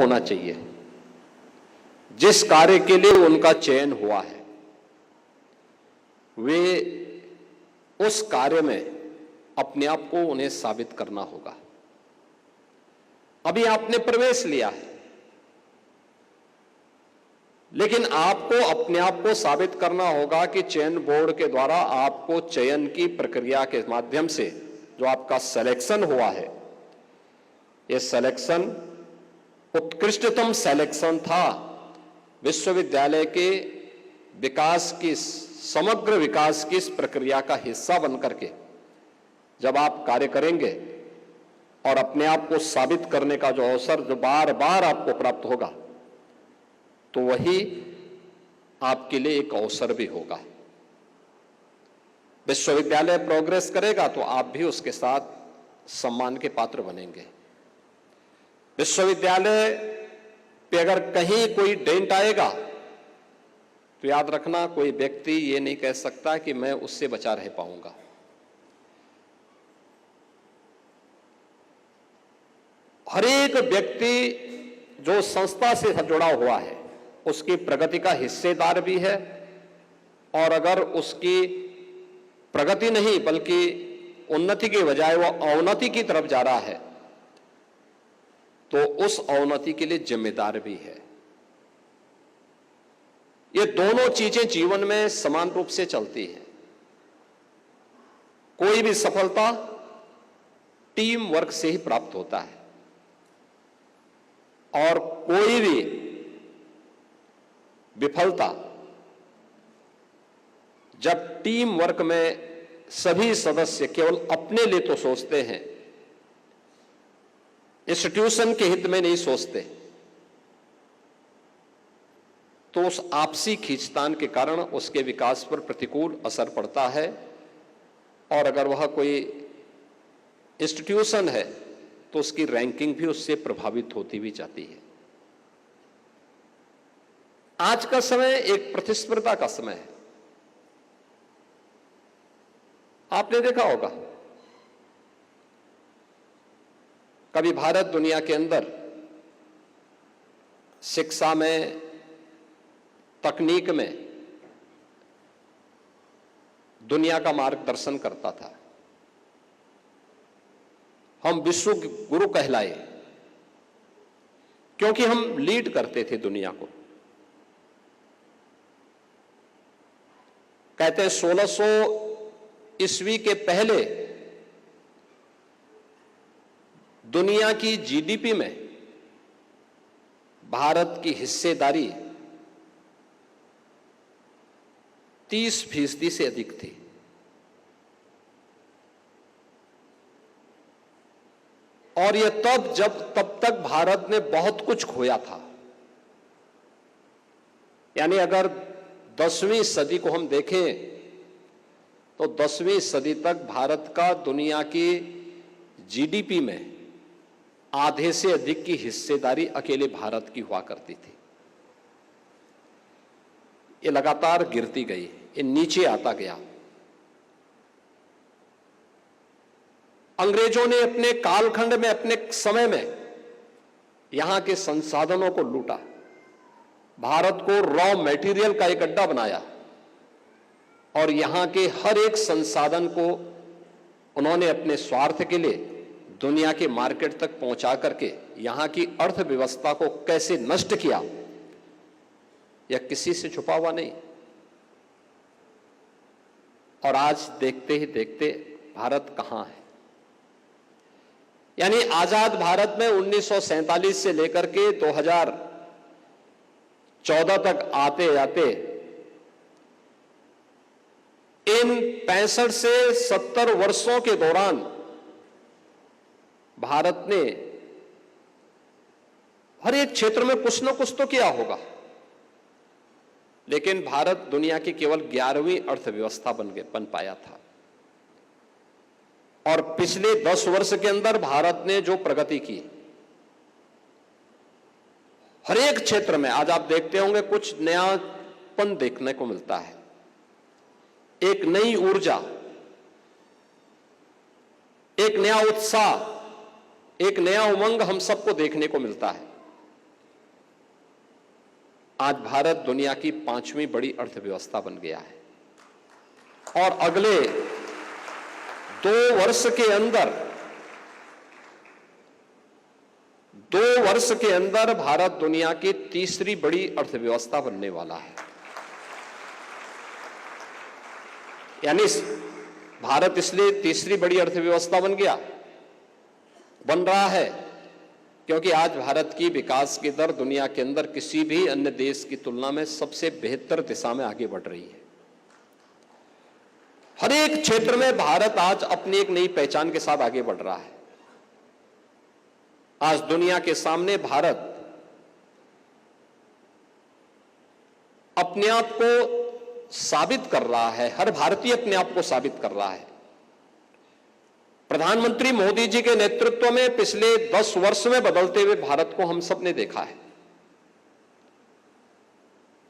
होना चाहिए। जिस कार्य के लिए उनका चयन हुआ है वे उस कार्य में अपने आप को उन्हें साबित करना होगा। अभी आपने प्रवेश लिया है, लेकिन आपको अपने आप को साबित करना होगा कि चयन बोर्ड के द्वारा आपको चयन की प्रक्रिया के माध्यम से जो आपका सिलेक्शन हुआ है, यह सिलेक्शन उत्कृष्टतम सिलेक्शन था। विश्वविद्यालय के विकास की, समग्र विकास की इस प्रक्रिया का हिस्सा बनकर के जब आप कार्य करेंगे और अपने आप को साबित करने का जो अवसर जो बार बार आपको प्राप्त होगा, तो वही आपके लिए एक अवसर भी होगा। विश्वविद्यालय प्रोग्रेस करेगा तो आप भी उसके साथ सम्मान के पात्र बनेंगे। विश्वविद्यालय पे अगर कहीं कोई डेंट आएगा तो याद रखना, कोई व्यक्ति ये नहीं कह सकता कि मैं उससे बचा रह पाऊंगा। हर एक व्यक्ति जो संस्था से जुड़ा हुआ है उसकी प्रगति का हिस्सेदार भी है, और अगर उसकी प्रगति नहीं बल्कि उन्नति के बजाय वह अवनति की तरफ जा रहा है तो उस अवनति के लिए जिम्मेदार भी है। ये दोनों चीजें जीवन में समान रूप से चलती हैं। कोई भी सफलता टीम वर्क से ही प्राप्त होता है, और कोई भी विफलता जब टीम वर्क में सभी सदस्य केवल अपने लिए तो सोचते हैं, इंस्टीट्यूशन के हित में नहीं सोचते, तो उस आपसी खींचतान के कारण उसके विकास पर प्रतिकूल असर पड़ता है। और अगर वह कोई इंस्टीट्यूशन है तो उसकी रैंकिंग भी उससे प्रभावित होती भी जाती है। आज का समय एक प्रतिस्पर्धा का समय है। आपने देखा होगा, कभी भारत दुनिया के अंदर शिक्षा में, तकनीक में दुनिया का मार्गदर्शन करता था। हम विश्व गुरु कहलाए क्योंकि हम लीड करते थे दुनिया को। कहते हैं 1600 ईस्वी के पहले दुनिया की जीडीपी में भारत की हिस्सेदारी 30% से अधिक थी। और यह तब तक भारत ने बहुत कुछ खोया था। यानी अगर 10वीं सदी को हम देखें तो 10वीं सदी तक भारत का दुनिया की जीडीपी में आधे से अधिक की हिस्सेदारी अकेले भारत की हुआ करती थी। ये लगातार गिरती गई, ये नीचे आता गया। अंग्रेजों ने अपने कालखंड में, अपने समय में यहां के संसाधनों को लूटा, भारत को रॉ मटेरियल का एक अड्डा बनाया, और यहां के हर एक संसाधन को उन्होंने अपने स्वार्थ के लिए दुनिया के मार्केट तक पहुंचा करके यहां की अर्थव्यवस्था को कैसे नष्ट किया, यह किसी से छुपा हुआ नहीं। और आज देखते ही देखते भारत कहां है। यानी आजाद भारत में 1947 से लेकर के 2014 तक आते आते इन 65 से 70 वर्षों के दौरान भारत ने हर एक क्षेत्र में कुछ न कुछ तो किया होगा, लेकिन भारत दुनिया की केवल 11वीं अर्थव्यवस्था बन पाया था। और पिछले 10 वर्ष के अंदर भारत ने जो प्रगति की, हर एक क्षेत्र में आज आप देखते होंगे कुछ नयापन देखने को मिलता है, एक नई ऊर्जा, एक नया उत्साह, एक नया उमंग हम सबको देखने को मिलता है। आज भारत दुनिया की 5वीं बड़ी अर्थव्यवस्था बन गया है और अगले 2 वर्ष के अंदर 2 वर्ष के अंदर भारत दुनिया की तीसरी बड़ी अर्थव्यवस्था बनने वाला है। यानी भारत इसलिए तीसरी बड़ी अर्थव्यवस्था बन रहा है क्योंकि आज भारत की विकास की दर दुनिया के अंदर किसी भी अन्य देश की तुलना में सबसे बेहतर दिशा में आगे बढ़ रही है। हर एक क्षेत्र में भारत आज अपनी एक नई पहचान के साथ आगे बढ़ रहा है। आज दुनिया के सामने भारत अपने आप को साबित कर रहा है, हर भारतीय अपने आप को साबित कर रहा है। प्रधानमंत्री मोदी जी के नेतृत्व में पिछले 10 वर्ष में बदलते हुए भारत को हम सब ने देखा है।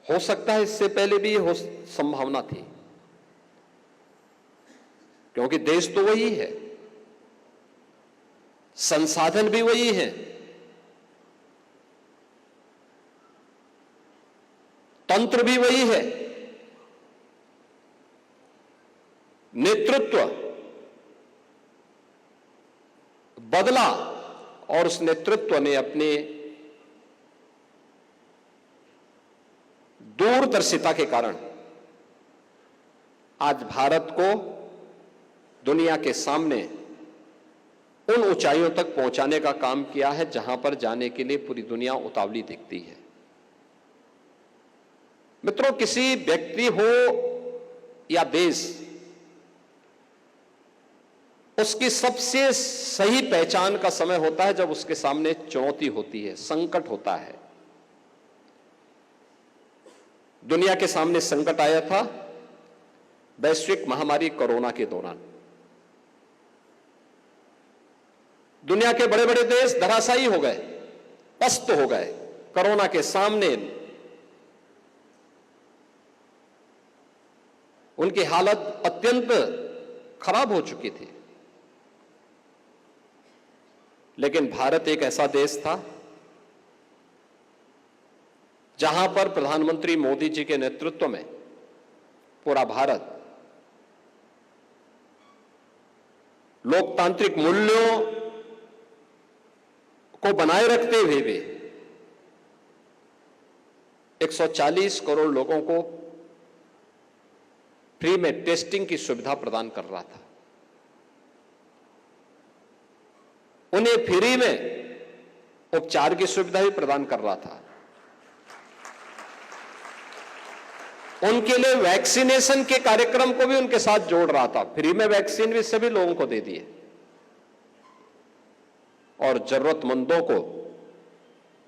हो सकता है इससे पहले भी हो संभावना थी, क्योंकि देश तो वही है, संसाधन भी वही है, तंत्र भी वही है, नेतृत्व बदला और उस नेतृत्व ने अपने दूरदर्शिता के कारण आज भारत को दुनिया के सामने उन ऊंचाइयों तक पहुंचाने का काम किया है जहां पर जाने के लिए पूरी दुनिया उतावली दिखती है। मित्रों, किसी व्यक्ति हो या देश, उसकी सबसे सही पहचान का समय होता है जब उसके सामने चुनौती होती है, संकट होता है। दुनिया के सामने संकट आया था वैश्विक महामारी कोरोना के दौरान। दुनिया के बड़े बड़े देश धराशायी हो गए, पस्त हो गए कोरोना के सामने। उनकी हालत अत्यंत खराब हो चुकी थी। लेकिन भारत एक ऐसा देश था जहां पर प्रधानमंत्री मोदी जी के नेतृत्व में पूरा भारत लोकतांत्रिक मूल्यों को बनाए रखते हुए भी 140 करोड़ लोगों को फ्री में टेस्टिंग की सुविधा प्रदान कर रहा था। उन्हें फ्री में उपचार की सुविधा भी प्रदान कर रहा था। उनके लिए वैक्सीनेशन के कार्यक्रम को भी उनके साथ जोड़ रहा था। फ्री में वैक्सीन भी सभी लोगों को दे दिए और जरूरतमंदों को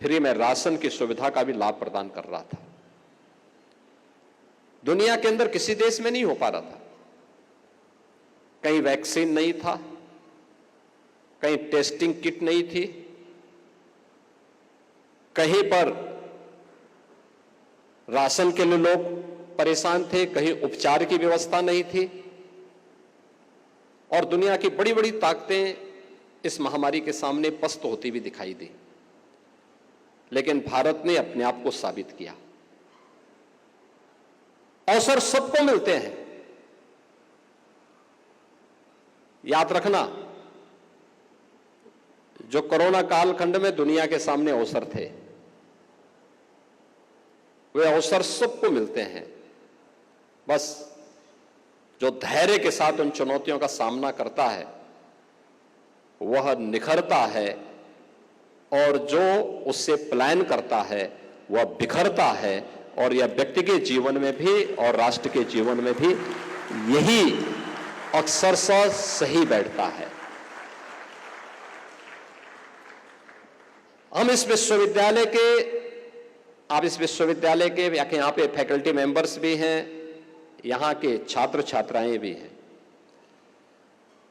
फ्री में राशन की सुविधा का भी लाभ प्रदान कर रहा था। दुनिया के अंदर किसी देश में नहीं हो पा रहा था। कहीं वैक्सीन नहीं था, कहीं टेस्टिंग किट नहीं थी, कहीं पर राशन के लिए लोग परेशान थे, कहीं उपचार की व्यवस्था नहीं थी। और दुनिया की बड़ी बड़ी ताकतें इस महामारी के सामने पस्त होती हुई दिखाई दी। लेकिन भारत ने अपने आप को साबित किया। अवसर सबको मिलते हैं, याद रखना। जो कोरोना कालखंड में दुनिया के सामने अवसर थे, वे अवसर सबको मिलते हैं। बस जो धैर्य के साथ उन चुनौतियों का सामना करता है वह निखरता है, और जो उससे पलायन करता है वह बिखरता है। और यह व्यक्ति के जीवन में भी और राष्ट्र के जीवन में भी यही अक्सरशः सही बैठता है। हम इस विश्वविद्यालय के, आप इस विश्वविद्यालय के यहाँ पे फैकल्टी मेंबर्स भी हैं, यहाँ के छात्र छात्राएं भी हैं।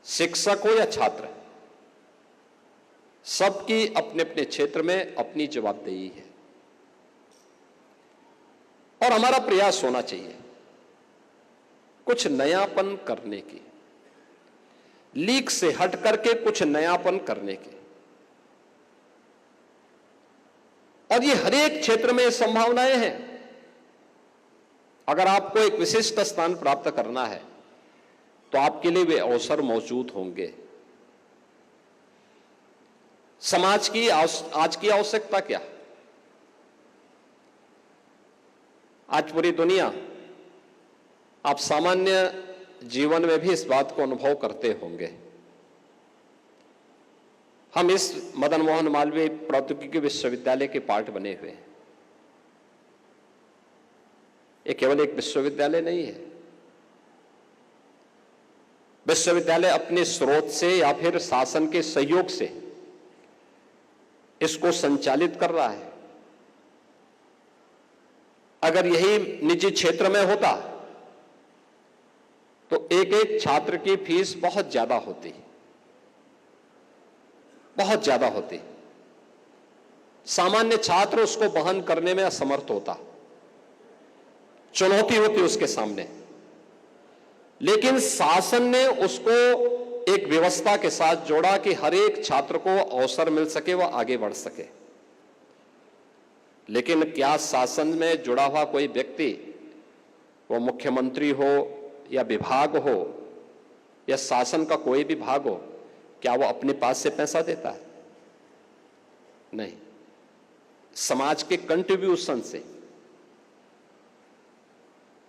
शिक्षक हो या छात्र, सबकी अपने अपने क्षेत्र में अपनी जवाबदेही है। और हमारा प्रयास होना चाहिए कुछ नयापन करने की, लीक से हट करके कुछ नयापन करने की। और ये हर एक क्षेत्र में संभावनाएं हैं। अगर आपको एक विशिष्ट स्थान प्राप्त करना है तो आपके लिए वे अवसर मौजूद होंगे। समाज की आज की आवश्यकता क्या? आज पूरी दुनिया, आप सामान्य जीवन में भी इस बात को अनुभव करते होंगे। हम इस मदन मोहन मालवीय प्रौद्योगिकी विश्वविद्यालय के पार्ट बने हुए हैं। ये केवल एक विश्वविद्यालय नहीं है। विश्वविद्यालय अपने स्रोत से या फिर शासन के सहयोग से इसको संचालित कर रहा है। अगर यही निजी क्षेत्र में होता तो एक एक छात्र की फीस बहुत ज्यादा होती, बहुत ज्यादा होती। सामान्य छात्र उसको वहन करने में असमर्थ होता, चुनौती होती उसके सामने। लेकिन शासन ने उसको एक व्यवस्था के साथ जोड़ा कि हर एक छात्र को अवसर मिल सके, वह आगे बढ़ सके। लेकिन क्या शासन में जुड़ा हुआ कोई व्यक्ति, वो मुख्यमंत्री हो या विभाग हो या शासन का कोई भी भाग हो, क्या वो अपने पास से पैसा देता है? नहीं, समाज के कंट्रीब्यूशन से,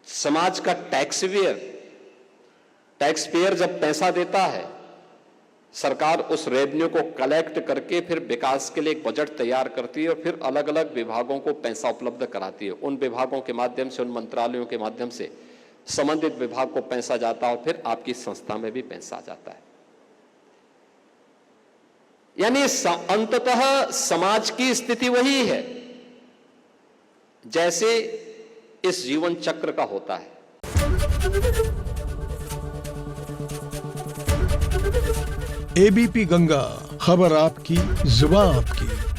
समाज का टैक्स पेयर जब पैसा देता है, सरकार उस रेवेन्यू को कलेक्ट करके फिर विकास के लिए एक बजट तैयार करती है और फिर अलग अलग विभागों को पैसा उपलब्ध कराती है। उन विभागों के माध्यम से, उन मंत्रालयों के माध्यम से संबंधित विभाग को पैसा जाता है और फिर आपकी संस्था में भी पैसा आ जाता है। यानी अंततः समाज की स्थिति वही है जैसे इस जीवन चक्र का होता है। एबीपी गंगा, खबर आपकी, जुबान आपकी।